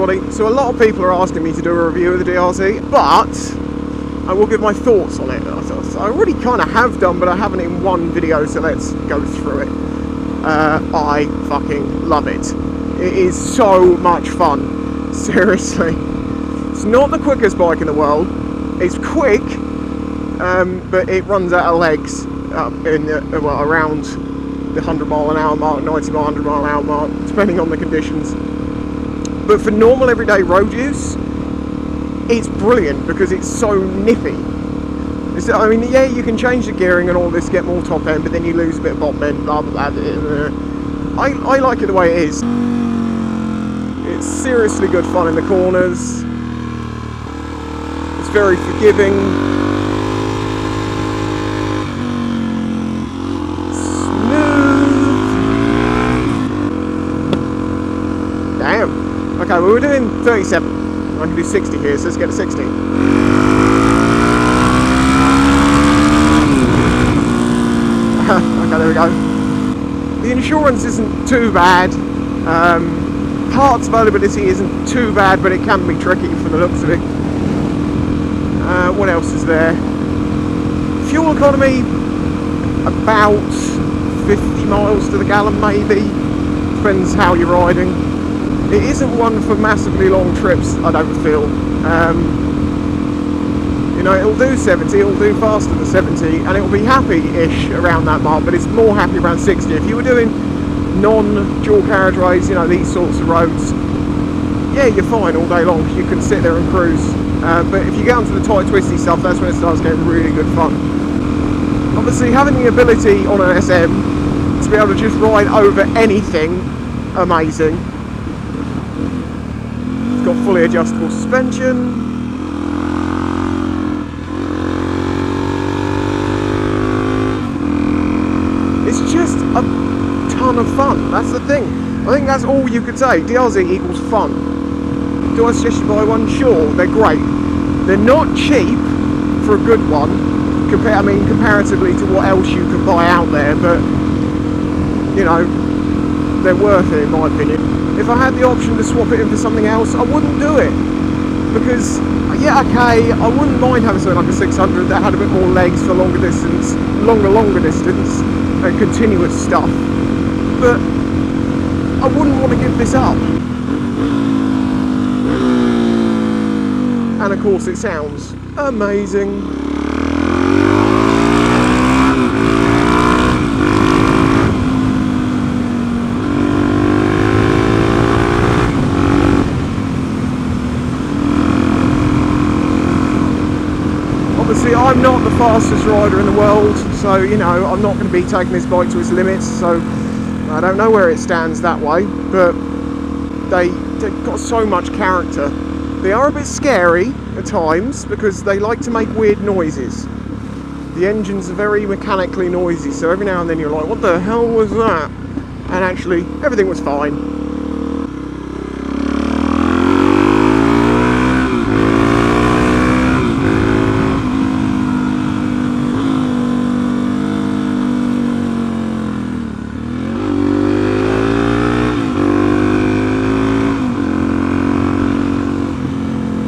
everybody. So a lot of people are asking me to do a review of the DRZ, but I will give my thoughts on it. I already kind of have done, but I haven't in one video, so let's go through it. I fucking love it. It is so much fun. Seriously. It's not the quickest bike in the world. It's quick, but it runs out of legs in around the 100 mile an hour mark, 90 mile, 100 mile an hour mark, depending on the conditions. But for normal everyday road use, it's brilliant because it's so nippy. I mean, yeah, you can change the gearing and all this, get more top end, but then you lose a bit of bottom end, blah, blah, blah. I like it the way it is. It's seriously good fun in the corners. It's very forgiving. Smooth. Damn. Okay, well, we're doing 37. I can do 60 here, so let's get a 60. Okay, there we go. The insurance isn't too bad. Parts availability isn't too bad, but it can be tricky from the looks of it. What else is there? Fuel economy, about 50 miles to the gallon maybe. Depends how you're riding. It isn't one for massively long trips, I don't feel. You know, it'll do 70, it'll do faster than 70, and it'll be happy-ish around that mark, but it's more happy around 60. If you were doing non-dual carriageways, you know, these sorts of roads, yeah, you're fine all day long. You can sit there and cruise. But if you get onto the tight, twisty stuff, that's when it starts getting really good fun. Obviously, having the ability on an SM to be able to just ride over anything, amazing. It's got fully adjustable suspension. It's just a ton of fun. That's the thing. I think that's all you could say. DRZ equals fun. Do I suggest you buy one? Sure, they're great. They're not cheap for a good one. Comparatively to what else you can buy out there, but you know, they're worth it in my opinion. If I had the option to swap it in for something else, I wouldn't do it. Because, yeah, okay, I wouldn't mind having something like a 600 that had a bit more legs for longer distance, and continuous stuff. But I wouldn't want to give this up. And of course it sounds amazing. Obviously I'm not the fastest rider in the world, so you know, I'm not going to be taking this bike to its limits, so I don't know where it stands that way, but they've got so much character. They are a bit scary at times because they like to make weird noises. The engines are very mechanically noisy, so every now and then you're like, what the hell was that? And actually, everything was fine.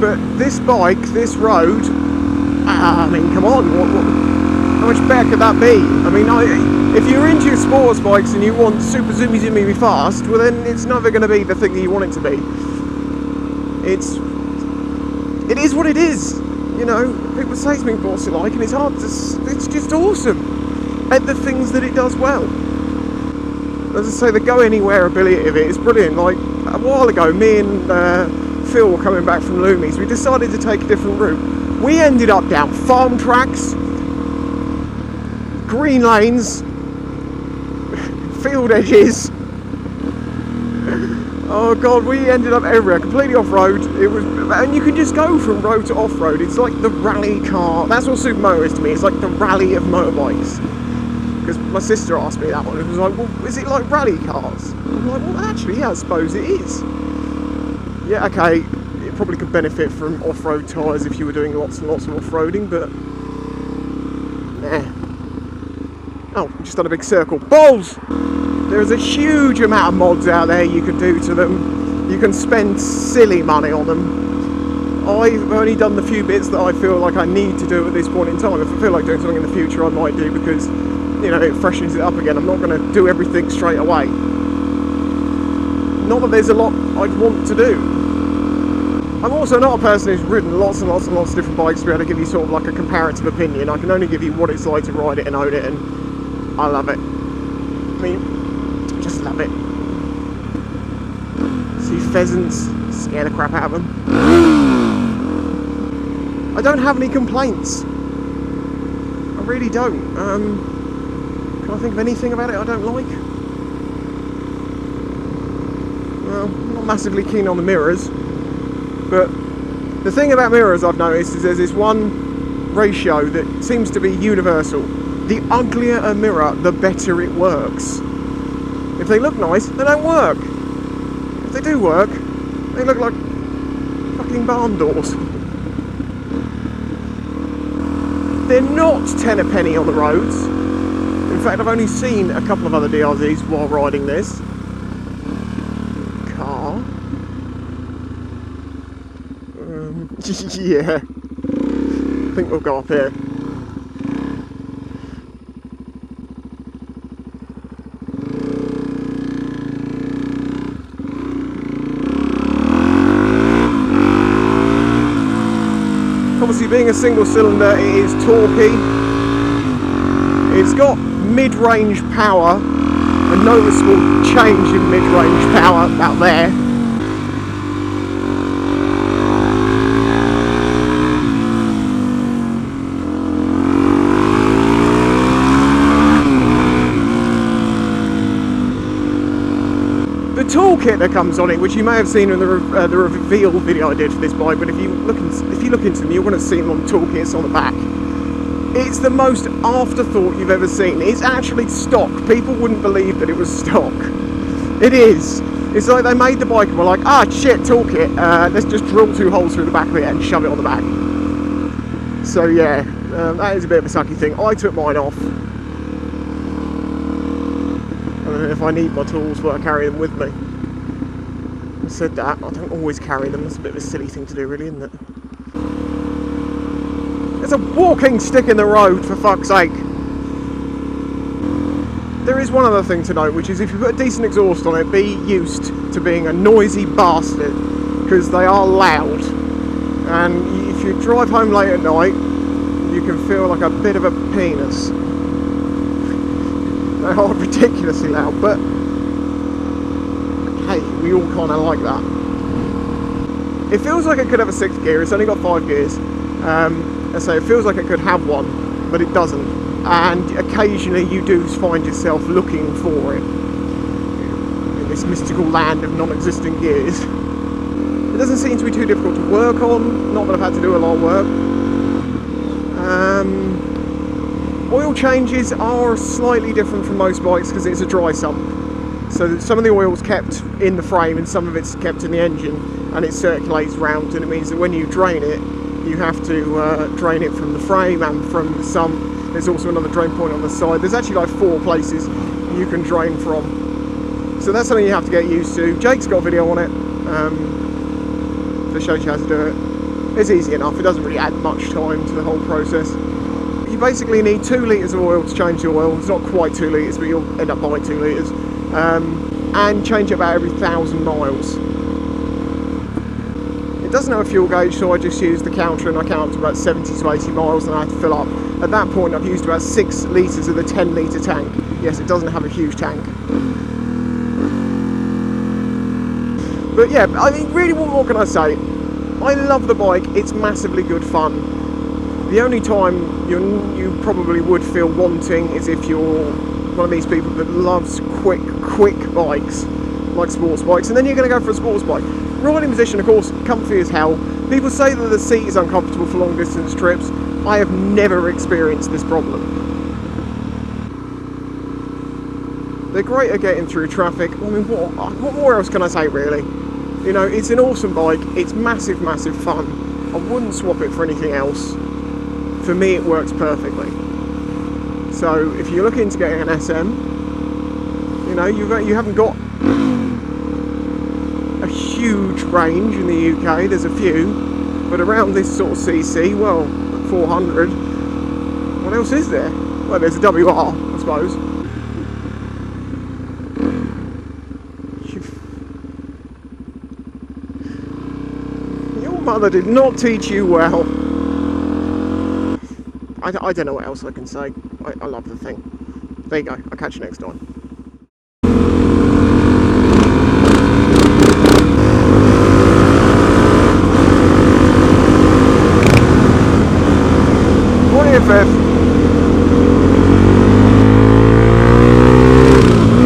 But this bike, this road, I mean, come on, how much better could that be? I mean, if you're into sports bikes and you want super zoomy fast, well then it's never going to be the thing that you want it to be. It is what it is, you know. People say to me, what's it like? And it's hard to, it's just awesome at the things that it does well. As I say, the go anywhere ability of it is brilliant. Like, a while ago, me and Phil were coming back from Loomies. We decided to take a different route. We ended up down farm tracks, green lanes, field edges. Oh god, we ended up everywhere, completely off-road. It was, and you can just go from road to off-road. It's like the rally car. That's what supermoto is to me. It's like the rally of motorbikes. Because my sister asked me that one. It was like, well, is it like rally cars? I'm like, well, actually, yeah, I suppose it is. Yeah, okay, it probably could benefit from off-road tyres if you were doing lots and lots of off-roading, but nah. Oh, just done a big circle. Balls! There's a huge amount of mods out there you could do to them. You can spend silly money on them. I've only done the few bits that I feel like I need to do at this point in time. If I feel like doing something in the future, I might do, because, you know, it freshens it up again. I'm not going to do everything straight away. Not that there's a lot I'd want to do. I'm also not a person who's ridden lots and lots and lots of different bikes to be able to give you sort of like a comparative opinion. I can only give you what it's like to ride it and own it, and I love it. I mean, just love it. See pheasants, scare the crap out of them. I don't have any complaints. I really don't. Can I think of anything about it I don't like? Well, I'm not massively keen on the mirrors, but the thing about mirrors I've noticed is there's this one ratio that seems to be universal. The uglier a mirror, the better it works. If they look nice, they don't work. If they do work, they look like fucking barn doors. They're not 10 a penny on the roads. In fact, I've only seen a couple of other DRZs while riding this. Car. Yeah. I think we'll go up here. Obviously, being a single cylinder, it is torquey. It's got mid-range power, a noticeable change in mid-range power out there. The toolkit that comes on it, which you may have seen in the reveal video I did for this bike, but if you look into them, you're going to see them on the toolkit. It's on the back. It's the most afterthought you've ever seen. It's actually stock. People wouldn't believe that it was stock. It is. It's like they made the bike and were like, ah, shit, toolkit. Let's just drill 2 holes through the back of it and shove it on the back. So yeah, that is a bit of a sucky thing. I took mine off. And if I need my tools, well, I carry them with me. I said that, I don't always carry them. That's a bit of a silly thing to do, really, isn't it? There's a walking stick in the road, for fuck's sake. There is one other thing to note, which is if you put a decent exhaust on it, be used to being a noisy bastard, because they are loud. And if you drive home late at night, you can feel like a bit of a penis. They are ridiculously loud, but hey, we all kind of like that. It feels like it could have a 6th gear. It's only got 5 gears. So it feels like it could have one, but it doesn't. And occasionally you do find yourself looking for it in this mystical land of non-existent gears. It doesn't seem to be too difficult to work on. Not that I've had to do a lot of work. Oil changes are slightly different from most bikes because it's a dry sump. So some of the oil's kept in the frame and some of it's kept in the engine, and it circulates round, and it means that when you drain it, you have to drain it from the frame and from the sump. There's also another drain point on the side. There's actually like 4 places you can drain from. So that's something you have to get used to. Jake's got a video on it that shows you how to do it. It's easy enough. It doesn't really add much time to the whole process. You basically need 2 litres of oil to change the oil. It's not quite 2 litres, but you'll end up buying 2 litres. And change it about every 1,000 miles. It doesn't have a fuel gauge, so I just used the counter and I counted about 70 to 80 miles and I had to fill up. At that point I've used about 6 litres of the 10 litre tank. Yes, it doesn't have a huge tank. But yeah, I mean, really, what more can I say? I love the bike. It's massively good fun. The only time you probably would feel wanting is if you're one of these people that loves quick bikes, like sports bikes, and then you're going to go for a sports bike. Riding position, of course, comfy as hell. People say that the seat is uncomfortable for long distance trips. I have never experienced this problem. They're great at getting through traffic. I mean, what more else can I say, really? You know, it's an awesome bike. It's massive fun. I wouldn't swap it for anything else. For me, it works perfectly. So if you're looking to getting an SM, you know, you haven't got a huge huge range in the UK, there's a few, but around this sort of CC, well, 400, what else is there? Well, there's a WR, I suppose. Your mother did not teach you well. I don't know what else I can say. I love the thing. There you go. I'll catch you next time. Morning, FF.